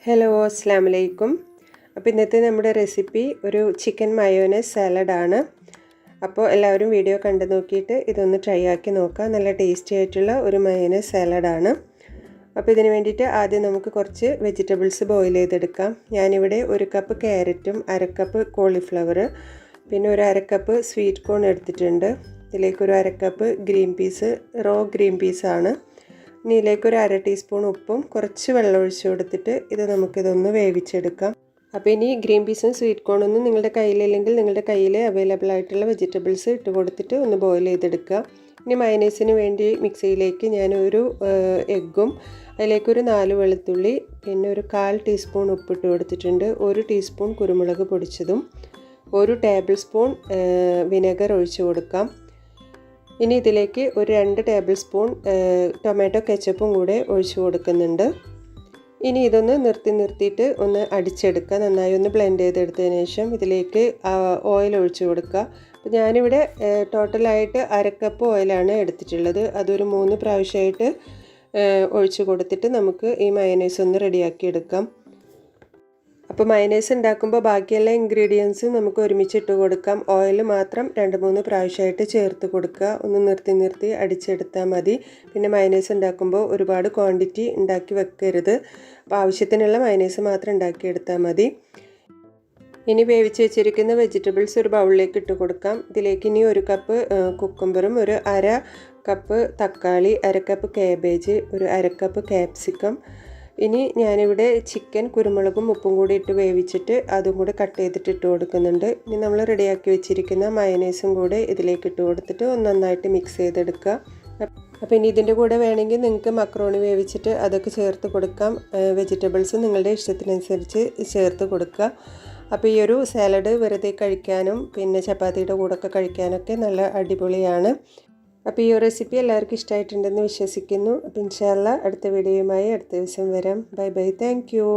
Hello അസ്സലാമു അലൈക്കും. അപ്പോൾ ഇന്നത്തെ നമ്മുടെ റെസിപ്പി ഒരു ചിക്കൻ മയോനൈസ് സാലഡാണ്. അപ്പോൾ എല്ലാവരും വീഡിയോ കണ്ടു നോക്കിയിട്ട് ഇതൊന്ന് ട്രൈ ആക്കി നോക്കുക. നല്ല ടേസ്റ്റി ആയിട്ടുള്ള ഒരു മയോനൈസ് സാലഡാണ്. അപ്പോൾ ഇതിന് വേണ്ടിയിട്ട് ആദ്യം നമുക്ക് കുറച്ച് വെജിറ്റബിൾസ് ബോയിൽ ചെയ്തെടുക്കാം. ഞാനിവിടെ 1 കപ്പ് ക്യാരറ്റും 1/2 കപ്പ് കോളിഫ്ലവർ പിന്നെ ഒരു 1/2 കപ്പ് സ്വീറ്റ് കോൺ എടുത്തിട്ടുണ്ട്. ഇതിലേക്ക് ഒരു 1/2 cup green peas raw green പീസാണ്. ഇനി ഇതിലേക്ക് ഒരു 1/2 ടീസ്പൂൺ ഉപ്പും കുറച്ച് വെള്ളം ഒഴിച്ചു കൊടുത്തിട്ട് നമുക്കിതൊന്ന് വേവിച്ചെടുക്കാം. അപ്പോൾ ഇനി ഗ്രീൻ പീസും സ്വീറ്റ് കോണൊന്നും നിങ്ങളുടെ കയ്യിലില്ലെങ്കിൽ നിങ്ങളുടെ കയ്യിൽ അവൈലബിൾ ആയിട്ടുള്ള വെജിറ്റബിൾസ് ഇട്ട് കൊടുത്തിട്ട് ഒന്ന് ബോയിൽ ചെയ്തെടുക്കുക. ഇനി മയനൈസിന് വേണ്ടി മിക്സിയിലേക്ക് ഞാനൊരു എഗ്ഗും അതിലേക്കൊരു 4 വെളുത്തുള്ളി പിന്നെ ഒരു 1/4 ടീസ്പൂൺ ഉപ്പിട്ട് കൊടുത്തിട്ടുണ്ട്. 1 ടീസ്പൂൺ കുരുമുളക് പൊടിച്ചതും 1 ടേബിൾ സ്പൂൺ വിനെഗർ ഒഴിച്ചു കൊടുക്കാം. ഇനി ഇതിലേക്ക് ഒരു 2 ടേബിൾ സ്പൂൺ ടൊമാറ്റോ കെച്ചപ്പും കൂടെ ഒഴിച്ചു കൊടുക്കുന്നുണ്ട്. ഇനി ഇതൊന്ന് നിർത്തിയിട്ട് ഒന്ന് അടിച്ചെടുക്കുക. നന്നായി ഒന്ന് ബ്ലെൻഡ് ചെയ്തെടുത്തതിന് ശേഷം ഇതിലേക്ക് ഓയിൽ ഒഴിച്ചു കൊടുക്കുക. അപ്പോൾ ഞാനിവിടെ ടോട്ടലായിട്ട് 1/2 കപ്പ് ഓയിലാണ് എടുത്തിട്ടുള്ളത്. അതൊരു 3 പ്രാവശ്യമായിട്ട് ഒഴിച്ചു കൊടുത്തിട്ട് നമുക്ക് ഈ മയനൈസ് ഒന്ന് റെഡിയാക്കി എടുക്കാം. അപ്പോൾ മയനൈസ് ഉണ്ടാക്കുമ്പോൾ ബാക്കിയെല്ലാ ഇൻഗ്രീഡിയൻസും നമുക്ക് ഒരുമിച്ചിട്ട് കൊടുക്കാം. ഓയിൽ മാത്രം 2-3 പ്രാവശ്യമായിട്ട് ചേർത്ത് കൊടുക്കുക. ഒന്ന് നിർത്തി അടിച്ചെടുത്താൽ മതി. പിന്നെ മയനൈസ് ഉണ്ടാക്കുമ്പോൾ ഒരുപാട് ക്വാണ്ടിറ്റി ഉണ്ടാക്കി വെക്കരുത്. അപ്പോൾ ആവശ്യത്തിനുള്ള മയനൈസ് മാത്രം ഉണ്ടാക്കിയെടുത്താൽ മതി. ഇനി വേവിച്ച് വെച്ചിരിക്കുന്ന വെജിറ്റബിൾസ് ഒരു ബൗളിലേക്ക് ഇട്ട് കൊടുക്കാം. ഇതിലേക്ക് ഇനി 1 കപ്പ് കുക്കുംബറും ഒരു 1/2 കപ്പ് തക്കാളി 1/2 കപ്പ് കാബേജ് ഒരു 1/2 കപ്പ് ക്യാപ്സിക്കം. ഇനി ഞാനിവിടെ ചിക്കൻ കുരുമുളകും ഉപ്പും കൂടി ഇട്ട് വേവിച്ചിട്ട് അതും കൂടെ കട്ട് ചെയ്തിട്ട് ഇട്ട് കൊടുക്കുന്നുണ്ട്. ഇനി നമ്മൾ റെഡിയാക്കി വെച്ചിരിക്കുന്ന മയനൈസും കൂടെ ഇതിലേക്ക് ഇട്ട് കൊടുത്തിട്ട് നന്നായിട്ട് മിക്സ് ചെയ്തെടുക്കുക. അപ്പോൾ ഇനി ഇതിൻ്റെ കൂടെ വേണമെങ്കിൽ നിങ്ങൾക്ക് മക്രോണി വേവിച്ചിട്ട് അതൊക്കെ ചേർത്ത് കൊടുക്കാം. വെജിറ്റബിൾസ് നിങ്ങളുടെ ഇഷ്ടത്തിനനുസരിച്ച് ചേർത്ത് കൊടുക്കുക. അപ്പോൾ ഈ ഒരു സാലഡ് വെറുതെ കഴിക്കാനും പിന്നെ ചപ്പാത്തിയുടെ കൂടെയൊക്കെ കഴിക്കാനൊക്കെ നല്ല അടിപൊളിയാണ്. അപ്പോൾ ഈ ഒരു റെസിപ്പി എല്ലാവർക്കും ഇഷ്ടമായിട്ടുണ്ടെന്ന് വിശ്വസിക്കുന്നു. അപ്പോൾ ഇൻഷാ അല്ലാഹ് അടുത്ത വീഡിയോയുമായി അടുത്ത ദിവസം വരാം. Bye bye. Thank you.